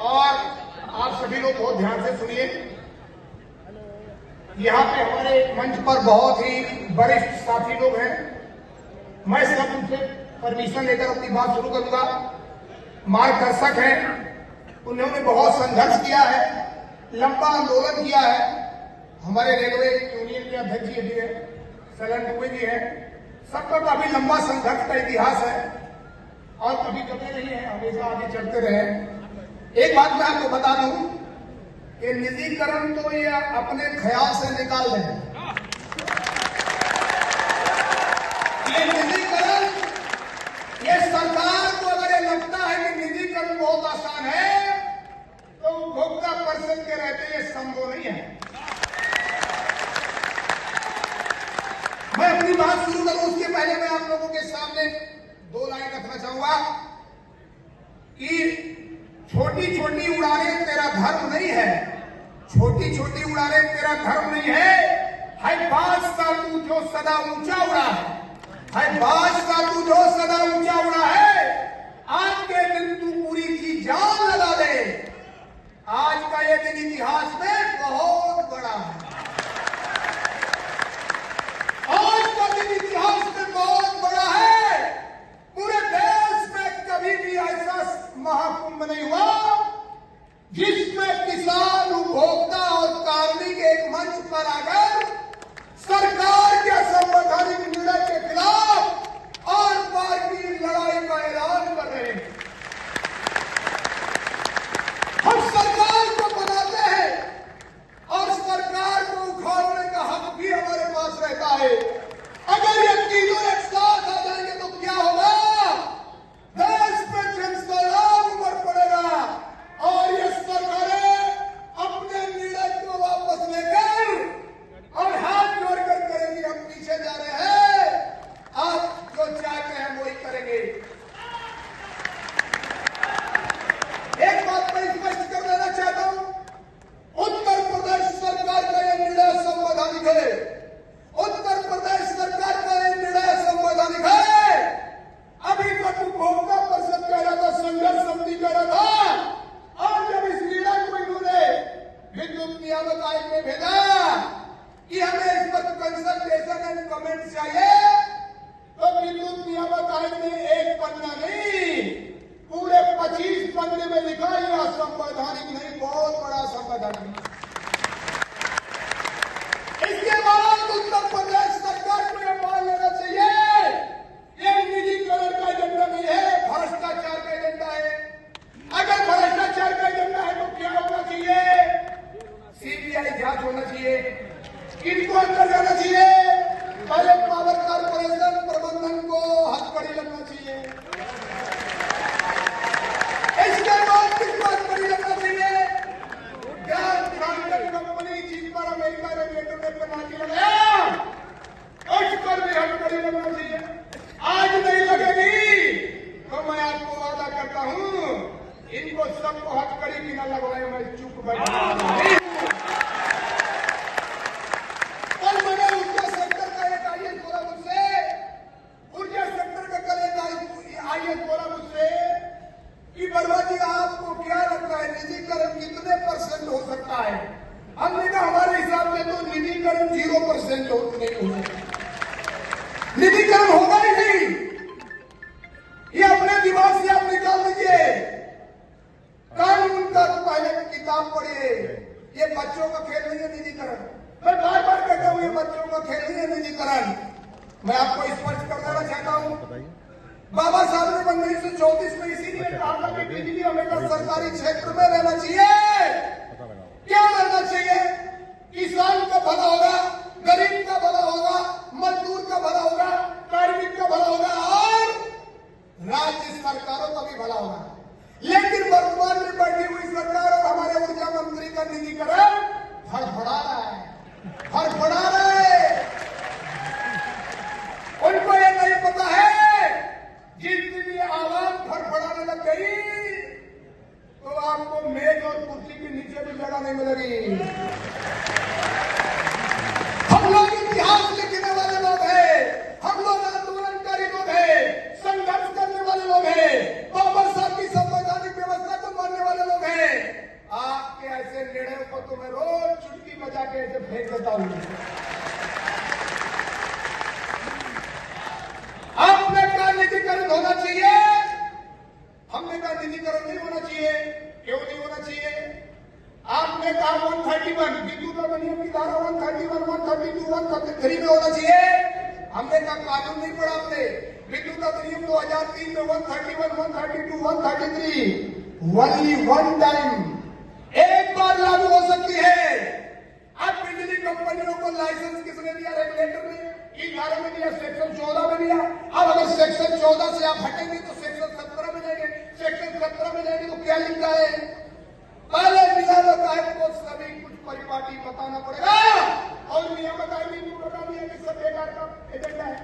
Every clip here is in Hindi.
और आप सभी लोग बहुत ध्यान से सुनिए। यहाँ पे हमारे मंच पर बहुत ही वरिष्ठ साथी लोग हैं। मैं सब उनसे परमिशन लेकर अपनी बात शुरू करूंगा। मार्गदर्शक हैं, उन्होंने बहुत संघर्ष किया है, लंबा आंदोलन किया है। हमारे रेलवे यूनियन के अध्यक्ष जी भी है, सलन दुबे जी है। सबका काफी लंबा संघर्ष का इतिहास है और कभी कभी नहीं है, हमेशा आगे चलते रहे। एक बात मैं आपको बता दूं कि निजीकरण तो ये अपने ख्याल से निकाल दें। ये निजीकरण, ये सरकार को अगर ये लगता है कि निजीकरण बहुत आसान है तो उपभोक्ता परिषद के रहते ये संभव नहीं है। मैं अपनी बात शुरू करूं उसके पहले मैं आप लोगों के सामने दो लाइन रखना चाहूंगा कि छोटी छोटी उड़ानें तेरा धर्म नहीं है, छोटी छोटी उड़ानें तेरा धर्म नहीं है बाज का तू जो सदा ऊंचा उड़ा है बाज का तू जो सदा ऊंचा उड़ा है। आज के दिन तू पूरी की जान लगा दे, आज का ये दिन इतिहास में बहुत बड़ा है। आज का दिन इतिहास में बहुत बड़ा है। पूरे देश में कभी भी ऐसा महाकुंभ नहीं हुआ जिसमें किसान, उपभोक्ता और कार्मिक एक मंच पर आकर सरकार के संवैधानिक निर्णय के खिलाफ और पार की लड़ाई का ऐलान कर रहे हैं। हम सरकार को बनाते हैं और सरकार को उखाड़ने का हक भी हमारे पास रहता है। अगर ये तीनों एक साथ आ जाएंगे तो क्या होगा? देश में जनसैलाब उमड़ पड़ेगा और ये सरकारें अपने निर्णय को वापस लेकर और हाथ जोड़कर करेंगी हम पीछे जा रहे हैं, आप जो चाहते हैं वही करेंगे। एक बात मैं स्पष्ट कर देना चाहता हूं, उत्तर प्रदेश सरकार का यह निर्णय संवैधानिक है। उत्तर प्रदेश सरकार का यह निर्णय संवैधानिक है। अभी तक उपभोक्ता परिषद कह रहा था, संघर्ष समिति कह रहा था, और जब इस निर्णय को इन्होंने विद्युत नियामक आयोग में भेजा कि हमें इस पर कंसल्टेशन एंड कमेंट चाहिए, तो विद्युत नियामक आयोग ने एक पन्ना नहीं पूरे 25 पन्ने में लिखा यह संवैधानिक नहीं, बहुत बड़ा संवैधानिक। इसके बाद उत्तर प्रदेश सरकार को यह मान लेना चाहिए ये निजीकरण का एजेंडा नहीं है, भ्रष्टाचार का एजेंडा है। अगर भ्रष्टाचार का एजेंडा है तो क्या होना चाहिए? सीबीआई जांच होना चाहिए, इनको अंदर जाना चाहिए, पहले पावर कॉर्पोरेशन प्रबंधन को हथकड़ी लगना चाहिए, इसके बाद किसको हथकड़ी लगना चाहिए? गैस ब्रांडेड कंपनी जिस पर अमेरिका रेगुलेटर ने पेनाल्टी लगाया उस पर भी हथकड़ी लगना चाहिए। आज नहीं लगेगी तो मैं आपको वादा करता हूं इनको सबको हथकड़ी बिना लगवाए मैं चुप बैठा। कल मैंने ऊर्जा सेक्टर का एक आईएएस बोला मुझसे, ऊर्जा सेक्टर का कल एक आईएएस बोला मुझसे कि वर्मा जी आपको क्या लगता है निजीकरण कितने % हो सकता है? हमने कहा हमारे हिसाब से तो निजीकरण 0% नहीं हो सकता, निजीकरण होगा ही नहीं। ये अपने दिमाग से आप निकाल दीजिए। कानून का पहले किताब पढ़िए, ये बच्चों का खेल नहीं है निजीकरण। मैं बार बार कहता हूं ये बच्चों का खेल नहीं है निजीकरण। मैं आपको स्पष्ट कर देना चाहता हूं, बाबा साहब ने 1934 में इसीलिए कहा था कि बिजली हमेशा सरकारी क्षेत्र में रहना चाहिए। क्या रहना चाहिए? किसान का भला होगा, गरीब का भला होगा, मजदूर का भला होगा, कार्मिक का भला होगा और राज्य सरकारों का भी भला होगा। लेकिन वर्तमान में बैठी हुई सरकार और हमारे ऊर्जा मंत्री का निजीकरण फड़फड़ा रहा है, फड़फड़ा रहा है। उनको ये नहीं पता है जिस दिन ये आवाज फड़फड़ाने लग गई तो आपको मेज और कुर्सी के नीचे भी जगह नहीं मिलेगी। हम लोग इतिहास लिखने वाले लोग हैं, हम लोग आंदोलनकारी लोग हैं, संघर्ष करने वाले लोग हैं, बाबा साहब की संवैधानिक व्यवस्था को मानने वाले लोग हैं। हूं। आपने कहा निजीकरण होना चाहिए, हमने कहा निजीकरण नहीं होना चाहिए। क्यों नहीं होना चाहिए? आपने कहा 131 विद्युत अधिनियम की धारा 131, 132, 133 में होना चाहिए। हमने कहा कानून नहीं पढ़ा आपने। विद्युत अधिनियम 2003 में 131, 132, 133 ओनली वन टाइम, एक बार लागू हो सकती है। अब बिजली कंपनियों को लाइसेंस किसने दिया? रेगुलेटर ने। किस धारा में दिया? सेक्शन 14 में दिया। अब अगर सेक्शन 14 से आप हटेंगे तो सेक्शन 17 में जाएंगे। सेक्शन 17 में जाएंगे तो क्या लिखा है? पहले नियामक आयोग को सभी कुछ परिपाटी बताना पड़ेगा और नियामक आयोग ने क्यों बता दिया कि सब बेकार का एजेंडा है।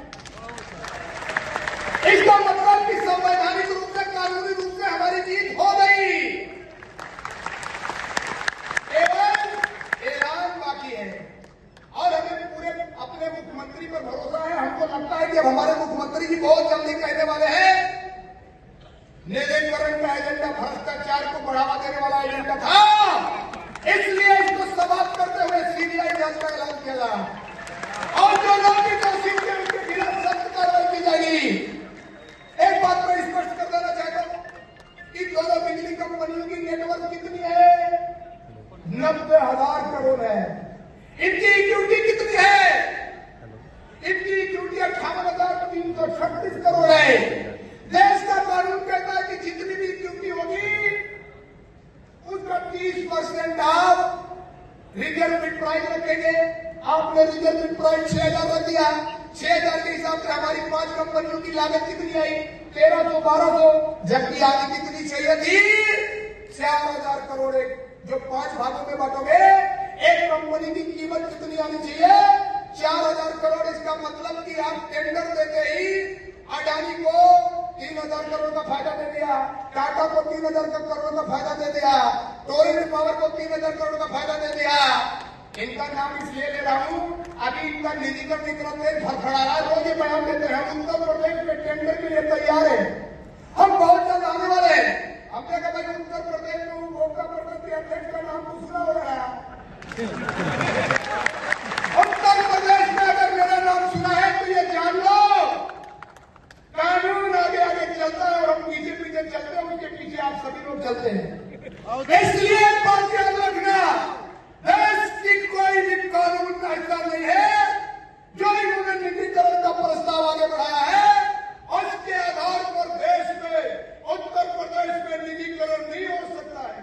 इसका मतलब कि संवैधानिक रूप से, कानूनी रूप से हमारी जीत हो गई, केवल ऐलान बाकी है। और हमें पूरे अपने मुख्यमंत्री पर भरोसा है। हमको लगता है कि अब हमारे मुख्यमंत्री जी बहुत जल्दी कहने वाले हैं निजीकरण का एजेंडा भ्रष्टाचार को बढ़ावा देने वाला एजेंडा था, इसलिए इसको समाप्त करते हुए सीबीआई जांच का ऐलान किया और जो लोग भी दोषी थे उनके खिलाफ सख्त कार्रवाई की जाएगी। एक बात मैं स्पष्ट कर देना चाहता हूं कि दोनों बिजली कंपनियों की नेटवर्क कितनी है? 90,000 करोड़ है। इनकी इक्विटी कितनी है? इनकी इक्विटी 58,336 करोड़ है। देश का कानून कहता है कि जितनी भी इक्विटी होगी उसका 30% आप रिजर्व बिड प्राइस रखेंगे। आपने रिजर्व बिड प्राइस 6,000 रख दिया। 6,000 के हिसाब से हमारी 5 कंपनियों की लागत कितनी आई? 1,300, 1,200, जबकि आगे कितनी चाहिए थी? 4,000 करोड़। जो 5 भागों में बांटोगे, एक कंपनी की कीमत कितनी आनी चाहिए? 4,000 करोड़। इसका मतलब कि आप टेंडर देते ही अडानी को 3,000 करोड़ का फायदा दे दिया, टाटा को 3,000 करोड़ का फायदा दे दिया, टोरेंट पावर को 3,000 करोड़ का फायदा दे दिया। इनका नाम इसलिए ले रहा हूं, अभी इनका निजीकरण इतना तेज फड़फड़ा रहा है। रोज ये बयान देते हैं हम उत्तर प्रदेश में टेंडर के लिए तैयार है, हम बहुत जल्द आने वाले हैं। हमने कहा भाई उत्तर प्रदेश में उपभोक्ता परिषद के अध्यक्ष का नाम तो सुना हो रहा है। उत्तर प्रदेश में अगर मेरा नाम सुना है तो ये जान लो कानून आगे आगे चलता है और हम पीछे पीछे चलते हैं, उनके पीछे आप सभी लोग चलते हैं। इसलिए एक बात याद रखना, देश की कोई भी कानून ऐसा नहीं है जो इन्होंने निजीकरण का प्रस्ताव आगे बढ़ाया है और उसके आधार पर देश में, उत्तर प्रदेश में निजीकरण नहीं हो सकता है।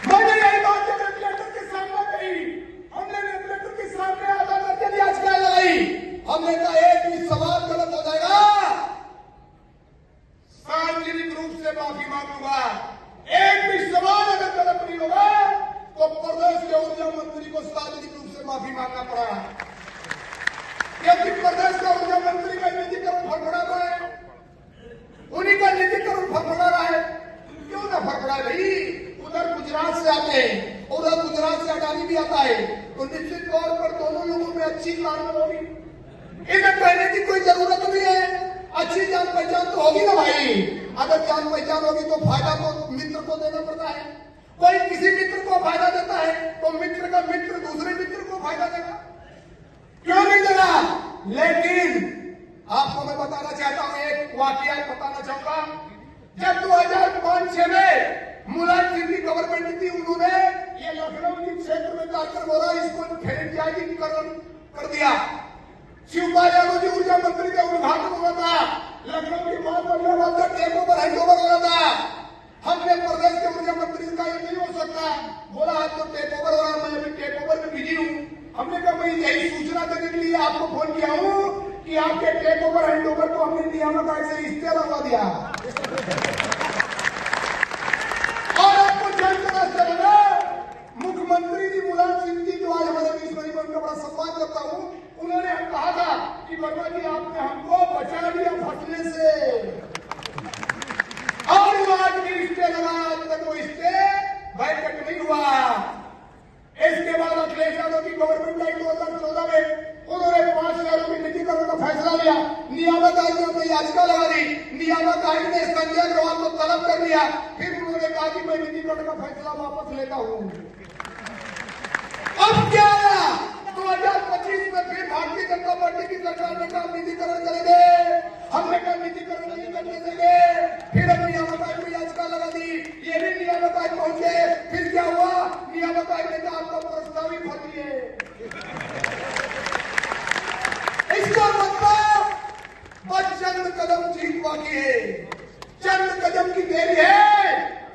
मैंने यही बात जब रेगुलेटर के सामने कही, हमने रेगुलेटर के सामने अदालत के लिए याचिका लगाई। हमने कहा एक भी सवाल गलत हो जाएगा, सार्वजनिक रूप से माफी मांगूंगा। एक भी सवाल अगर गलत नहीं होगा तो प्रदेश के ऊर्जा मंत्री को सार्वजनिक रूप से माफी मांगना पड़ा, क्योंकि प्रदेश का ऊर्जा मंत्री का निजीकरण फड़फड़ा रहा है, उन्हीं का निजीकरण फड़फड़ा रहा है। क्यों ना फड़फड़ा भाई? उधर गुजरात से आते हैं, उधर गुजरात से अडानी भी आता है, तो निश्चित तौर पर दोनों लोगों में अच्छी तालमेल होगी। इन्हें कहने की कोई जरूरत नहीं है, अच्छी जान पहचान तो होगी ना भाई। अगर जान पहचान होगी तो फायदा तो मित्र को देना पड़ता है। कोई किसी मित्र को फायदा देता है तो मित्र का मित्र दूसरे मित्र को फायदा देगा, क्यों नहीं देगा? लेकिन आपको मैं बताना चाहता हूं, एक वाकया बताना चाहूंगा। जब 2005-6 में मुलायम सिंह की गवर्नमेंट थी, उन्होंने ये लखनऊ के क्षेत्र में जाकर बोला इसको फ्रेंचाइजीकरण कर दिया। शिवपाल यादव जी ऊर्जा मंत्री का उद्घाटन हुआ था, लखनऊ की बात बनने वाला टेक ओवर हैंड ओवर हो रहा था। हमने प्रदेश के ऊर्जा मंत्री का ये नहीं हो सकता, बोला आज तो टेक ओवर हो रहा है, मैं अभी टेक ओवर में बिजी हूँ। हमने कहा मैं यही सूचना देने के लिए आपको फोन किया हूँ कि आपके टेक ओवर हैंड ओवर को हमने नियामक आयोग से इस्तीफा लगवा दिया। और आपको जानकर चलेगा, मुख्यमंत्री जी मुलायम सिंह जी जो आज हमारे बीच में, उनका बड़ा सम्मान करता हूँ, उन्होंने कहा था कि वर्मा जी आपने हमको बचा लिया फंसने से, और वो आज भी स्टे लगा, आज तक वो स्टे बैठक नहीं हुआ। इसके बाद अखिलेश यादव की गवर्नमेंट आई 2014 में, उन्होंने 5 शहरों में निजीकरण का फैसला लिया। नियामक आयोग ने याचिका लगा दी, नियामक आयोग ने संजय अग्रवाल को तलब कर लिया। फिर उन्होंने कहा कि मैं निजीकरण का फैसला वापस लेता हूं अब क्या आया? 2025 में फिर भारतीय जनता पार्टी की सरकार ने कहा निजीकरण करेंगे, हमने कहा निजीकरण नहीं करने देंगे, फिर अब नियामक आयोग में याचिका लगा दी, ये भी नियामक आयोग पहुंचे, फिर क्या हुआ? नियामक आयोग ने कहा आपका प्रस्ताव ही फर्जी है। इसका मतलब बस चंद कदम जीत बाकी है, चंद कदम की देरी है,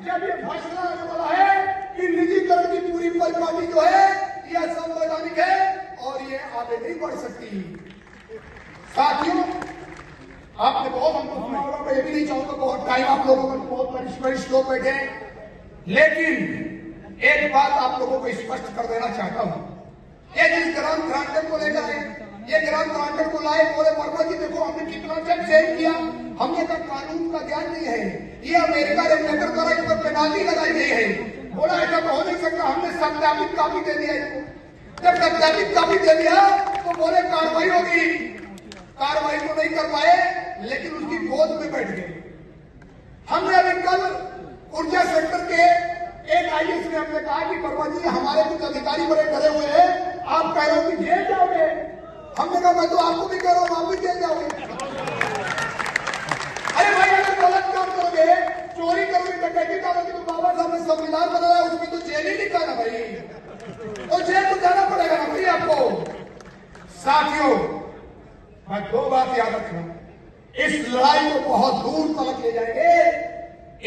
जब ये फैसला आने वाला है कि निजीकरण की पूरी परिपाटी जो है यह असंवैधानिक है और ये आगे नहीं बढ़ सकती। साथियों, आपने बहुत हमको सुना होगा, मैं ये भी नहीं चाहूंगा बहुत टाइम आप लोगों में बहुत वरिष्ठ लोग बैठे, लेकिन एक बात आप लोगों को स्पष्ट कर देना चाहता हूं। ये जिस ग्राम ग्रांटर को लेकर ये ग्राम ग्रांटर को लाए, बोले वर्मा जी देखो हमने कितना चेक किया, हमने कहा कानून का ज्ञान नहीं है, ये अमेरिका रेगुलेटर द्वारा इस पर पेनाल्टी लगाई गई है। बोला ऐसा तो हो नहीं सकता, हमने सत्यापित कापी दे दिया इसको। जब सत्यापित कापी दे दिया तो बोले कार्रवाई होगी, कार्रवाई तो नहीं कर पाए, लेकिन उसकी गोद में बैठ गए। हमने अभी कल ऊर्जा सेक्टर के एक आईएएस ने हमने कहा कि वर्मा जी हमारे कुछ अधिकारी बड़े डरे हुए हैं, आप कह रहे हो कि जेल जाओगे। हमने कहा मैं तो आपको भी कह रहा हूं, आप भी जेल जाओगे। अरे भाई अगर गलत काम करोगे, चोरी करोगे, डकैती करोगे तो बाबा साहब ने संविधान बनाया, उसमें तो जेल ही लिखा ना भाई, तो जेल तो जाना पड़ेगा ना भाई आपको। साथियों, मैं दो बात याद रखना, इस लड़ाई को बहुत दूर तक ले जाएंगे।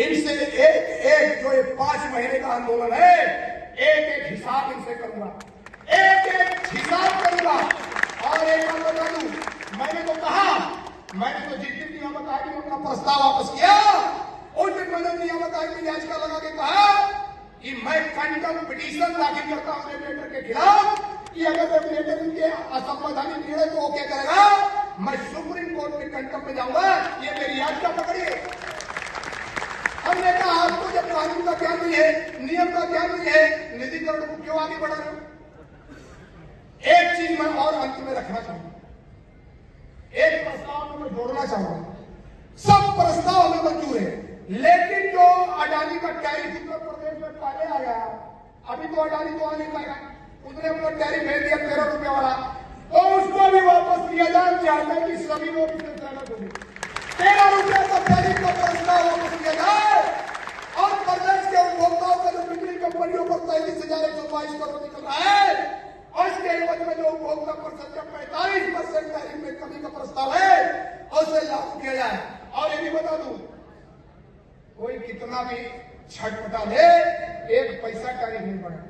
इनसे एक जो ये 5 महीने का आंदोलन है, एक हिसाब इनसे करूंगा, एक हिसाब करूंगा। और एक बात बता दूं, मैंने तो कहा, मैंने तो जिस दिन नियामक आयोग ने अपना प्रस्ताव वापस किया, उस दिन मैंने नियामक आयोग में याचिका लगा के कहा कि मैं कंटेम्प्ट पिटीशन दाखिल करता हूं रेगुलेटर के खिलाफ, कि अगर रेगुलेटर के असंवैधानिक निर्णय को ओके करेगा, मैं सुप्रीम कोर्ट में कंटेम्प्ट में जाऊंगा। ये मेरी याचिका पकड़िए। हमने कहा आपको जब कानून का ज्ञान नहीं है, नियम का ज्ञान नहीं है, निजीकरण को क्यों आगे बढ़ा रहे हो? एक चीज मैं और अंत में रखना चाहूंगा, एक प्रस्ताव में मैं जोड़ना चाहूंगा। सब प्रस्ताव हमें मंजूर है, लेकिन जो अडानी का टैरिफ उत्तर प्रदेश में पहले आया, अभी तो अडानी तो आ नहीं पाएगा, उसने अपना टैरिफ भेज दिया 13 रुपये वाला, तो उसको भी वापस किया जाए। चाहता है कि सभी लोग इससे सहमत होंगे, 13 रुपये का टैरिफ का प्रस्ताव वापस किया जाए और प्रदेश के उपभोक्ताओं का जो बिजली कंपनियों पर 33,122 करोड़ निकल रहा है, और इसके एवज में जो उपभोक्ता परिषद का 45% टैरिफ में कमी का प्रस्ताव है, उसे लागू किया जाए। और ये भी बता दूं, कोई कितना भी छटपटा ले, 1 पैसा टैरिफ नहीं बढ़ा।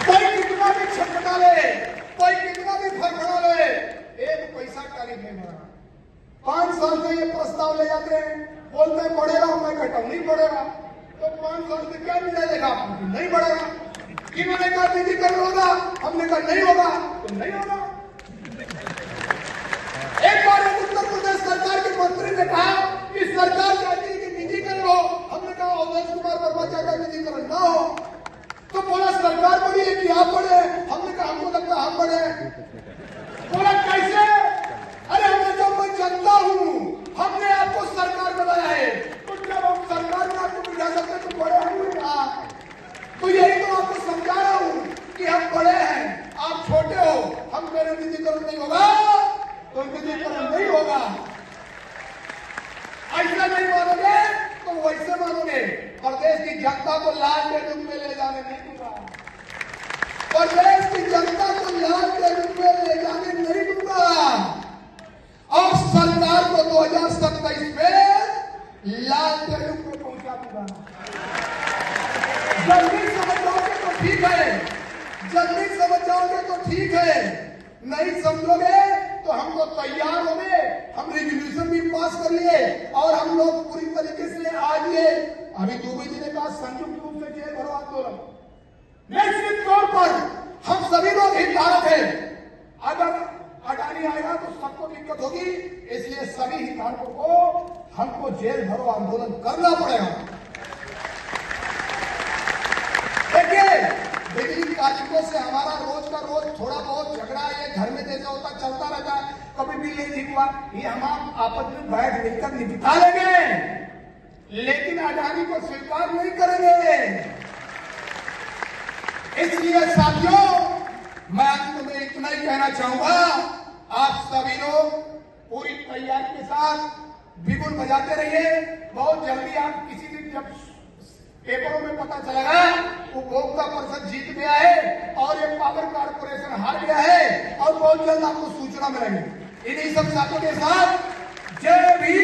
कोई कितना भी छटपटा ले, कोई कितना भी फड़फड़ा ले, 1 पैसा टैरिफ नहीं बढ़ा। 5 साल से ये प्रस्ताव ले जाते हैं, बोलते हैं बढ़ेगा, मैं कहता हूं नहीं बढ़ेगा। तो 5 साल से क्या मिला देगा आपको? नहीं बढ़ेगा। इन्होंने कहा निजीकरण होगा, हमने कहा नहीं होगा, तो नहीं होगा। एक बार उत्तर प्रदेश सरकार के मंत्री ने कहा कि सरकार चाहती है कि निजीकरण हो, हमने कहा अवधेश कुमार वर्मा चाहता है निजीकरण ना हो, तो बोला सरकार बड़ी है कि आप बड़े हैं, हमने कहा हमको लगता हम बड़े हैं। बोला कैसे? अरे हमने तो मैं जनता हूं, हमने आपको सरकार बनाया है, तो जब हम सरकार में आपको बिठा सकते तो बड़े हैं। तो यही तो आपको समझा रहा हूं कि हम बड़े हैं, आप छोटे हो, हम कह रहे निजीकरण नहीं होगा तो निजीकरण नहीं होगा। ऐसा नहीं मानोगे तो वैसे मानोगे। प्रदेश की जनता को लाल के रूप में ले जाने नहीं दूंगा, प्रदेश की जनता को लाल के रूप में ले जाने नहीं दूंगा, और सरकार को 2027 में लाल के रूप में पहुंचा दूंगा। जल्दी समझ जाओगे तो ठीक है, जल्दी समझ जाओगे तो ठीक है, नहीं समझोगे तो हम लोग तैयार हो गए, हम रेजोल्यूशन भी पास कर लिए और हम लोग पूरी तरीके से आज ये अभी दुबे जी ने कहा संयुक्त रूप से जेल भरो आंदोलन, निश्चित तौर पर हम सभी लोग हितधारक हैं। अगर अडानी आएगा तो सबको दिक्कत होगी, इसलिए सभी हितधारकों को हमको जेल भरो आंदोलन करना पड़ेगा। देखिए, बिजली कारिंगों से हमारा रोज का रोज थोड़ा बहुत झगड़ा, ये घर में जैसा होता चलता रहता है, कभी भी नहीं ठीक हुआ, ये हम आपस में बैठ मिलकर निपटा लेंगे, लेकिन अडानी को स्वीकार नहीं करेंगे। इसलिए साथियों, मैं अंत में इतना ही कहना चाहूंगा, आप सभी लोग पूरी तैयारी के साथ बिगुल बजाते रहिए। बहुत जल्दी आप किसी दिन जब पेपरों में पता चलेगा उपभोक्ता परिषद जीत गया है और ये पावर कारपोरेशन हार गया है, और बहुत जल्द आपको सूचना मिलेगी। इन्हीं सब साथों के साथ जय भीम।